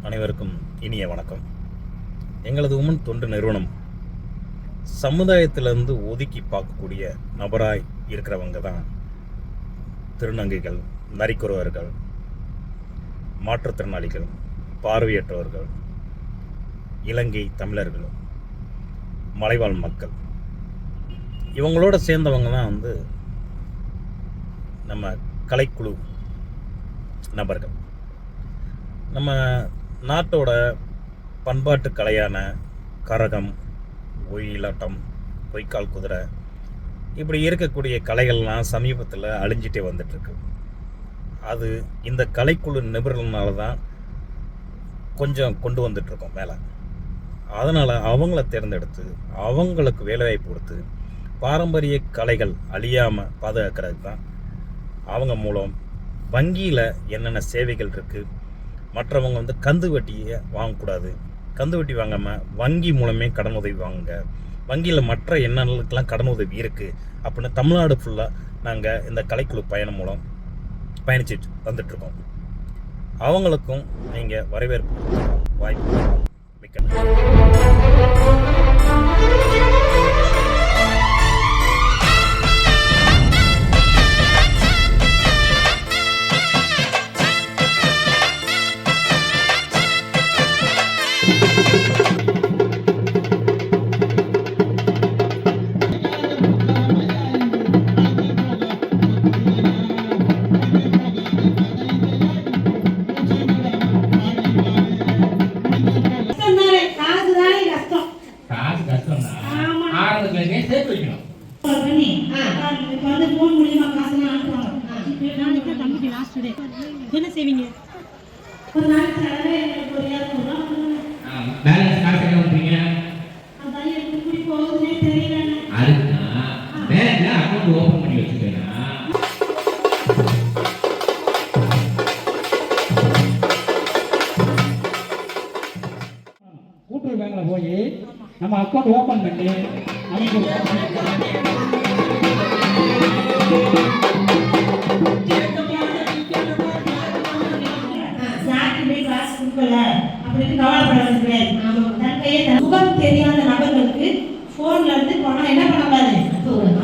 அனைவருக்கும் இனிய வணக்கம். எங்களது உமன் தொண்டு நிறுவனம் சமுதாயத்திலிருந்து ஒதுக்கி பார்க்கக்கூடிய நபராய் இருக்கிறவங்க தான் திருநங்கைகள், நரிக்குறவர்கள், மாற்றுத்திறனாளிகள், பார்வையற்றவர்கள், இலங்கை தமிழர்கள், மலைவாழ் மக்கள். இவங்களோட சேர்ந்தவங்க தான் நம்ம கலைக்குழு நபர்கள். நம்ம நாட்டோட பண்பாட்டு கலையான கரகம், ஒயிலாட்டம், பொய்க்கால் குதிரை, இப்படி இருக்கக்கூடிய கலைகள்லாம் சமீபத்தில் அழிஞ்சிட்டே வந்துட்டுருக்கு. அது இந்த கலைக்குழு நிபுணர்களால தான் கொஞ்சம் கொண்டு வந்துட்டுருக்கோம் மேலே. அதனால் அவங்கள தேர்ந்தெடுத்து அவங்களுக்கு வேலைவாய்ப்பு கொடுத்து பாரம்பரிய கலைகள் அழியாமல் பாதுகாக்கிறதுக்கு தான் அவங்க மூலம் வங்கியில் என்னென்ன சேவைகள் இருக்குது. மற்றவங்க கந்து வட்டியை வாங்கக்கூடாது, கந்து வட்டி வாங்காமல் வங்கி மூலமே கடன் உதவி வாங்குங்க, வங்கியில் மற்ற என்னென்னக்கெல்லாம் கடன் உதவி இருக்குது அப்படின்னு தமிழ்நாடு ஃபுல்லாக நாங்கள் இந்த கலைக்குழு பயணம் மூலம் பயணிச்சுட்டு வந்துட்டுருக்கோம். அவங்களுக்கும் நீங்கள் வரவேற்பு வாய்ப்பு மிக்க என்ன செய்வீங்க? ஒரு நாளைக்கு ஒரு 200 பேலன்ஸ் காசு என்ன பண்றீங்க? அதான் எனக்கு எப்படி போகுதுன்னே தெரியல. அதுதான் பேங்க்ல அக்கவுண்ட் ஓபன் பண்ணி வச்சுக்கேனா. கூட்டுறவு பேங்க்ல போய் நம்ம அக்கவுண்ட் ஓபன் பண்ணி முகம் தெரியாத நபர்களுக்கு போன்ல இருந்து பணம் என்ன பண்ணக்கூடாது,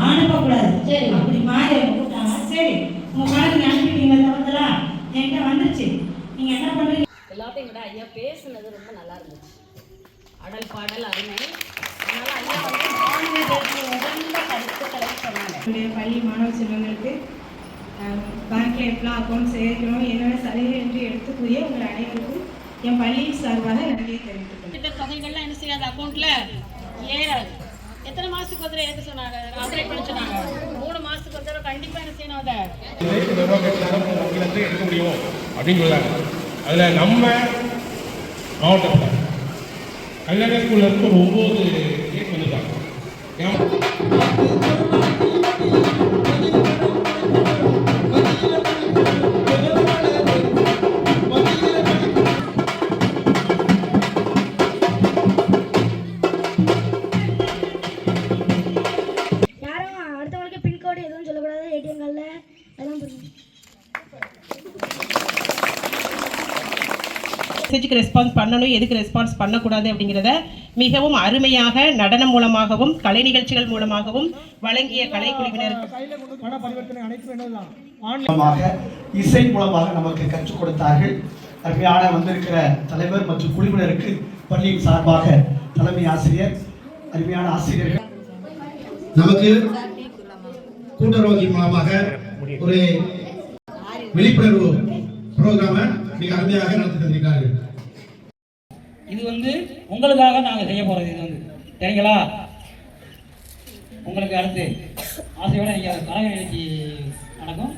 அனுப்பக்கூடாது. சரி, அப்படி மாறி கூப்பிட்டாங்க. சரி, உங்க பணம் நீங்க அனுப்பிட்டீங்க, தவறுதலா என்கிட்ட வந்துருச்சு, நீங்க என்ன பண்றீங்க? எல்லாத்தையும் விட ஐயா பேசுனது ரொம்ப நல்லா இருந்துச்சு. அடல் பாடல் அருமை. அதனால ஐயா உகந்த கருத்துக்களை சொன்னாங்க. பள்ளி மாணவ செல்வங்களுக்கு பேங்க்ல எப்பெல்லாம் அக்கௌண்ட் சேர்க்கணும், என்னென்ன சலுகை என்று எடுத்து கூறிய உங்கள் அனைவருக்கும் என் பள்ளியின் சார்பாக நன்றியை தெரிவித்துக் தொகைகள்லாம் என்ன செய்யாது, அக்கௌண்ட்ல ஏறாது. எத்தனை மாசத்துக்கு ஒரு ஏற்க சொன்னாங்க, அப்டேட் பண்ண சொன்னாங்க. 3 மாசத்துக்கு ஒரு தடவை கண்டிப்பா என்ன செய்யணும், அதை எடுக்க முடியும் அப்படின்னு சொல்றாங்க. அதுல நம்ம மாவட்டத்தில் கல்லணை ஸ்கூல்ல இருந்து ஒரு 9 கேஸ் வந்துட்டாங்க. மெசேஜுக்கு ரெஸ்பான்ஸ் பண்ணணும், எதுக்கு ரெஸ்பான்ஸ் பண்ணக்கூடாது அப்படிங்கிறத மிகவும் அருமையாக நடனம் மூலமாகவும் கலை நிகழ்ச்சிகள் மூலமாகவும் வழங்கிய கலைக்குழுவினருக்கு இசை மூலமாக நமக்கு கற்றுக் கொடுத்தார்கள். அருமையான வந்திருக்கிற தலைவர் மற்றும் குழுவினருக்கு பள்ளியின் சார்பாக தலைமை ஆசிரியர், அருமையான ஆசிரியர்கள் நமக்கு கூட்டுறவு மூலமாக ஒரு விழிப்புணர்வு புரோகிராம மிக அருமையாக நடத்தி தந்திருக்கிறார்கள். இது உங்களுக்காக நாங்கள் செய்ய போறது. இது சரிங்களா? உங்களுக்கு அடுத்து ஆசையோட நீங்க கலை நிகழ்ச்சி நடக்கும்.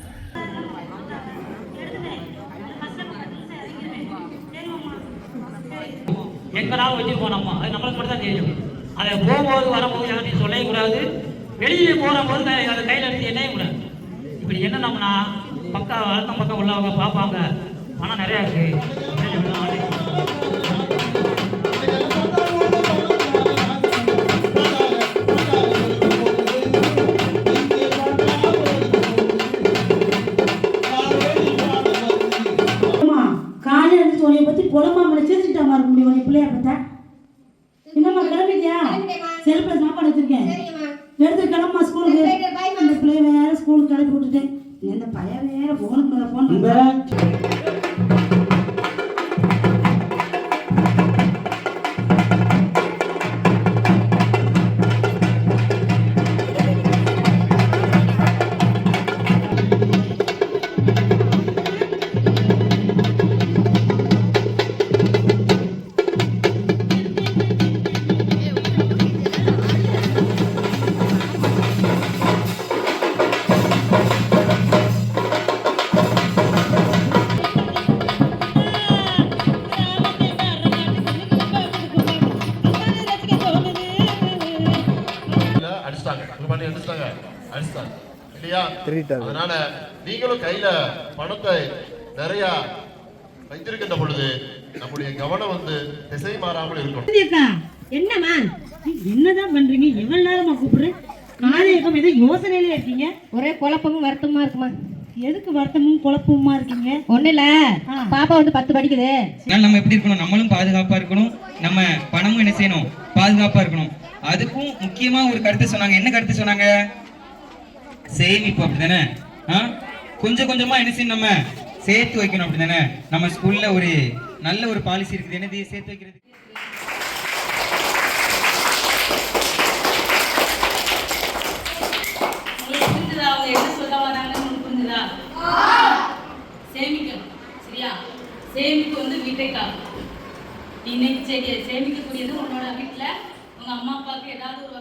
எங்கனாலும் வச்சிருப்போம் நம்ம, அது நம்மளுக்கு மட்டும் தான் தெரியும். அதை போகும்போது வரும்போது யாரையும் சொல்லவே கூடாது. வெளியே போகிற போது அதை கையில் எடுத்து என்னையும் கூடாது. இப்படி என்னன்னா பக்கம் அழுத்தம் பக்கம் உள்ளவங்க பார்ப்பாங்க, ஆனால் நிறையா இருக்கு. காலையில் எழுந்து துணையை பற்றி ஒரு மாமலை சிரிச்சுட்டாமா இருக்க முடியும் நீ பிள்ளைய பார்த்தா என்னம்மா கிளம்பிட்டியா செல்ஃபில் சாப்பாடு வச்சிருக்கேன் எடுத்து கிளம்பா ஸ்கூலுக்கு அந்த பிள்ளைய வேற ஸ்கூலுக்கு கிளப்பி விட்டுட்டேன் இந்த பையன் வேற ஃபோனுக்கு ஃபோன் பண்ணுறேன் அடிச்சிட்டாங்க இல்லையா? அதனால நீங்களும் கையில பணத்தை நிறைய வைத்திருக்கின்ற பொழுது நம்முடைய கவனம் வந்து திசை மாறாமல் இருக்கணும். என்னம்மா என்னதான் பண்றீங்க? எவ்வளவு நேரமா கூப்பிடுறேன் காலையகம் ஏதோ யோசனையில இருக்கீங்க. ஒரே குழப்பமும் வருத்தமா இருக்குமா? எதுக்கு வருத்தமும் குழப்பமுமா இருக்கீங்க? ஒண்ணு இல்ல, பாப்பா வந்து 10 படிக்குது. நம்ம எப்படி இருக்கணும்? நம்மளும் பாதுகாப்பா இருக்கணும், நம்ம பணமும் என்ன செய்யணும்? பாதுகாப்பா இருக்கணும். அதுக்கும் முக்கியமா ஒரு கருத்து சொன்னாங்க. என்ன கருத்து சொன்னாங்க? சேமிப்பு, அப்படிதானே? கொஞ்சம் கொஞ்சமா என்ன செய்யணும்? நம்ம சேர்த்து வைக்கணும், அப்படிதானே? நம்ம ஸ்கூல்ல ஒரு நல்ல ஒரு பாலிசி இருக்குது. என்னது? சேர்த்து வைக்கிறது. அவங்க என்ன சொல்ல வராங்கன்னு புரிஞ்சுதா? சேமிக்கணும், சரியா? சேமிப்பு வந்து வீட்டை காக்கும். இன்னைக்கு சேமிக்கக்கூடியது உன்னோட வீட்டுல உங்க அம்மா அப்பாவுக்கு ஏதாவது ஒரு